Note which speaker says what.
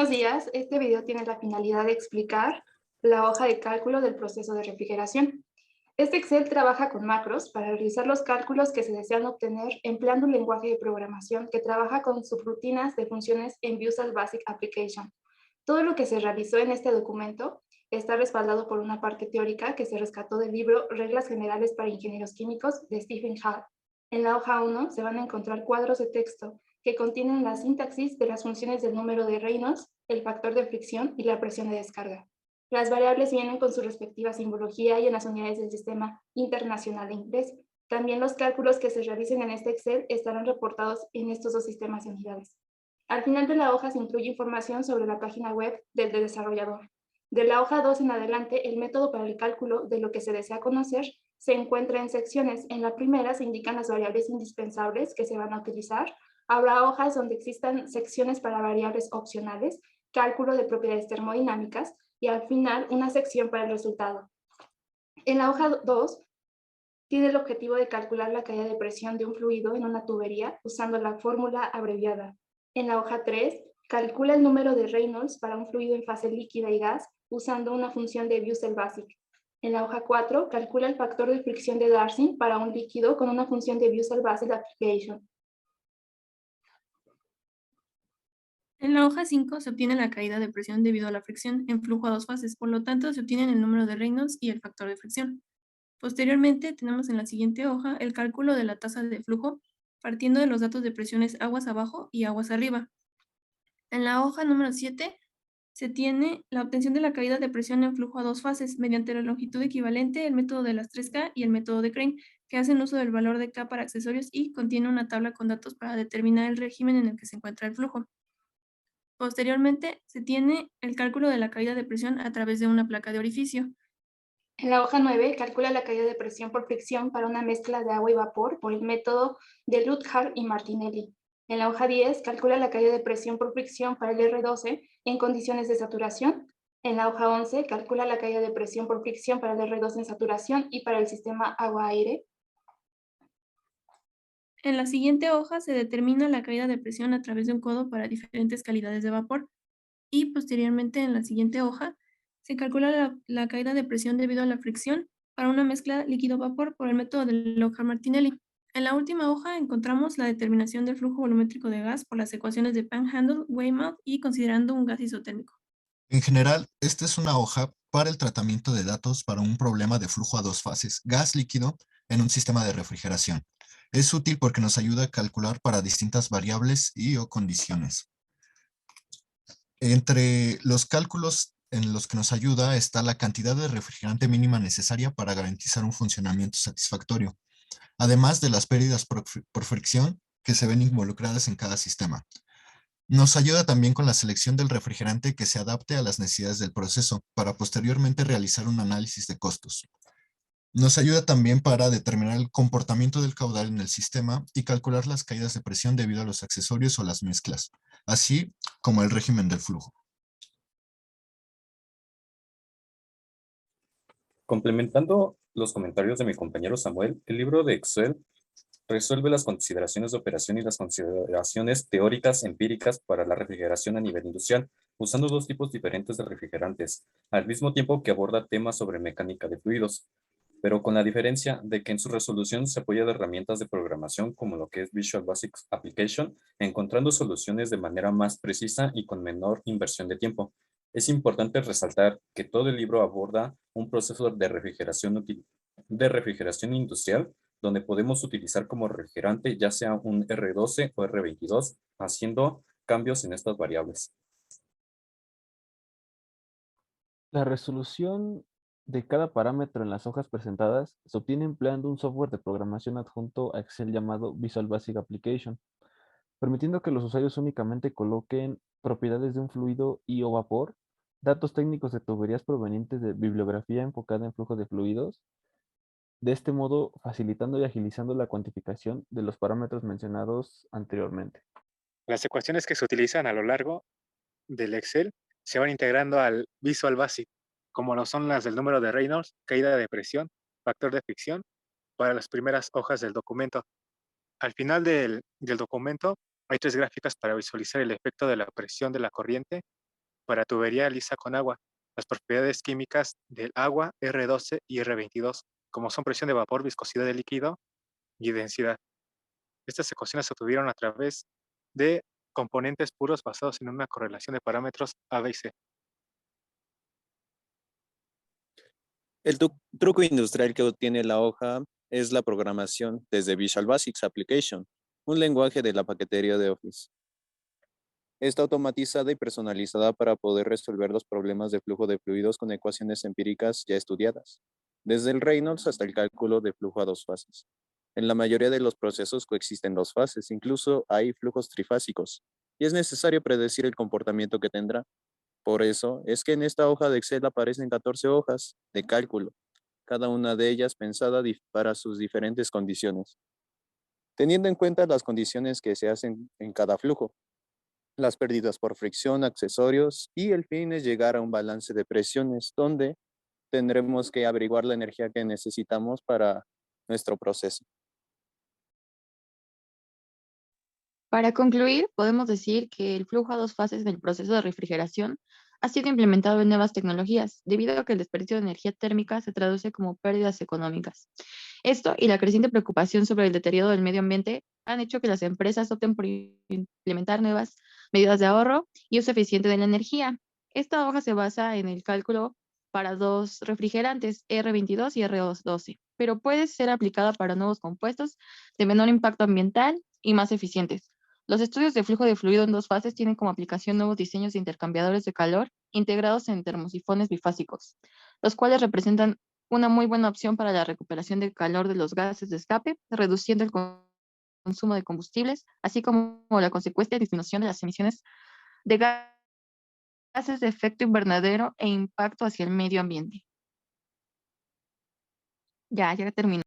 Speaker 1: Buenos días, este video tiene la finalidad de explicar la hoja de cálculo del proceso de refrigeración. Este Excel trabaja con macros para realizar los cálculos que se desean obtener empleando un lenguaje de programación que trabaja con subrutinas de funciones en Visual Basic Application. Todo lo que se realizó en este documento está respaldado por una parte teórica que se rescató del libro Reglas Generales para Ingenieros Químicos de Stephen Hall. En la hoja 1 se van a encontrar cuadros de texto que contienen la sintaxis de las funciones del número de Reynolds, el factor de fricción y la presión de descarga. Las variables vienen con su respectiva simbología y en las unidades del Sistema Internacional de Inglés. También los cálculos que se realicen en este Excel estarán reportados en estos dos sistemas y unidades. Al final de la hoja se incluye información sobre la página web del desarrollador. De la hoja 2 en adelante, el método para el cálculo de lo que se desea conocer se encuentra en secciones. En la primera se indican las variables indispensables que se van a utilizar. Habrá hojas donde existan secciones para variables opcionales, cálculo de propiedades termodinámicas y al final una sección para el resultado. En la hoja 2 tiene el objetivo de calcular la caída de presión de un fluido en una tubería usando la fórmula abreviada. En la hoja 3 calcula el número de Reynolds para un fluido en fase líquida y gas usando una función de Visual Basic. En la hoja 4 calcula el factor de fricción de Darcy para un líquido con una función de Visual Basic Application.
Speaker 2: En la hoja 5 se obtiene la caída de presión debido a la fricción en flujo a dos fases, por lo tanto se obtienen el número de Reynolds y el factor de fricción. Posteriormente tenemos en la siguiente hoja el cálculo de la tasa de flujo partiendo de los datos de presiones aguas abajo y aguas arriba. En la hoja número 7 se tiene la obtención de la caída de presión en flujo a dos fases mediante la longitud equivalente, el método de las 3K y el método de Crane, que hacen uso del valor de K para accesorios y contiene una tabla con datos para determinar el régimen en el que se encuentra el flujo. Posteriormente, se tiene el cálculo de la caída de presión a través de una placa de orificio.
Speaker 1: En la hoja 9 calcula la caída de presión por fricción para una mezcla de agua y vapor por el método de Luthard y Martinelli. En la hoja 10 calcula la caída de presión por fricción para el R12 en condiciones de saturación. En la hoja 11 calcula la caída de presión por fricción para el R2 en saturación y para el sistema agua-aire.
Speaker 2: En la siguiente hoja se determina la caída de presión a través de un codo para diferentes calidades de vapor. Y posteriormente, en la siguiente hoja, se calcula la caída de presión debido a la fricción para una mezcla líquido-vapor por el método de Lockhart-Martinelli. En la última hoja encontramos la determinación del flujo volumétrico de gas por las ecuaciones de Panhandle, Weymouth y considerando un gas isotérmico.
Speaker 3: En general, esta es una hoja para el tratamiento de datos para un problema de flujo a dos fases, gas líquido, en un sistema de refrigeración. Es útil porque nos ayuda a calcular para distintas variables y o condiciones. Entre los cálculos en los que nos ayuda está la cantidad de refrigerante mínima necesaria para garantizar un funcionamiento satisfactorio, además de las pérdidas por fricción que se ven involucradas en cada sistema. Nos ayuda también con la selección del refrigerante que se adapte a las necesidades del proceso para posteriormente realizar un análisis de costos. Nos ayuda también para determinar el comportamiento del caudal en el sistema y calcular las caídas de presión debido a los accesorios o las mezclas, así como el régimen del flujo.
Speaker 4: Complementando los comentarios de mi compañero Samuel, el libro de Excel resuelve las consideraciones de operación y las consideraciones teóricas empíricas para la refrigeración a nivel industrial, usando dos tipos diferentes de refrigerantes, al mismo tiempo que aborda temas sobre mecánica de fluidos, pero con la diferencia de que en su resolución se apoya de herramientas de programación como lo que es Visual Basic Application, encontrando soluciones de manera más precisa y con menor inversión de tiempo. Es importante resaltar que todo el libro aborda un proceso de refrigeración industrial donde podemos utilizar como refrigerante ya sea un R12 o R22, haciendo cambios en estas variables.
Speaker 5: La resolución de cada parámetro en las hojas presentadas se obtiene empleando un software de programación adjunto a Excel llamado Visual Basic Application, permitiendo que los usuarios únicamente coloquen propiedades de un fluido y o vapor, datos técnicos de tuberías provenientes de bibliografía enfocada en flujo de fluidos, de este modo facilitando y agilizando la cuantificación de los parámetros mencionados anteriormente.
Speaker 6: Las ecuaciones que se utilizan a lo largo del Excel se van integrando al Visual Basic, como lo son las del número de Reynolds, caída de presión, factor de fricción, para las primeras hojas del documento. Al final del documento hay tres gráficas para visualizar el efecto de la presión de la corriente, el flujo y el factor de fricción. Las ecuaciones que se utilizan a lo largo del Excel se van integrando al Visual Basic, como lo son las del número de Reynolds, caída de presión, factor de fricción, para las primeras hojas del documento. Al final del documento hay tres gráficas para visualizar el efecto de la presión de la corriente, para tubería lisa con agua. Las propiedades químicas del agua R12 y R22, como son presión de vapor, viscosidad del líquido y densidad. Estas ecuaciones se obtuvieron a través de componentes puros basados en una correlación de parámetros A, B y C.
Speaker 7: El truco industrial que obtiene la hoja es la programación desde Visual Basic Application, un lenguaje de la paquetería de Office. Está automatizada y personalizada para poder resolver los problemas de flujo de fluidos con ecuaciones empíricas ya estudiadas, desde el Reynolds hasta el cálculo de flujo a dos fases. En la mayoría de los procesos coexisten dos fases, incluso hay flujos trifásicos, y es necesario predecir el comportamiento que tendrá. Por eso es que en esta hoja de Excel aparecen 14 hojas de cálculo, cada una de ellas pensada para sus diferentes condiciones, teniendo en cuenta las condiciones que se hacen en cada flujo, las pérdidas por fricción, accesorios, y el fin es llegar a un balance de presiones donde tendremos que averiguar la energía que necesitamos para nuestro proceso.
Speaker 8: Para concluir, podemos decir que el flujo a dos fases del proceso de refrigeración ha sido implementado en nuevas tecnologías, debido a que el desperdicio de energía térmica se traduce como pérdidas económicas. Esto y la creciente preocupación sobre el deterioro del medio ambiente han hecho que las empresas opten por implementar nuevas medidas de ahorro y uso eficiente de la energía. Esta hoja se basa en el cálculo para dos refrigerantes, R22 y R12, pero puede ser aplicada para nuevos compuestos de menor impacto ambiental y más eficientes. Los estudios de flujo de fluido en dos fases tienen como aplicación nuevos diseños de intercambiadores de calor integrados en termosifones bifásicos, los cuales representan una muy buena opción para la recuperación del calor de los gases de escape, reduciendo el consumo de combustibles, así como la consecuente disminución de las emisiones de gases de efecto invernadero e impacto hacia el medio ambiente. Ya terminó.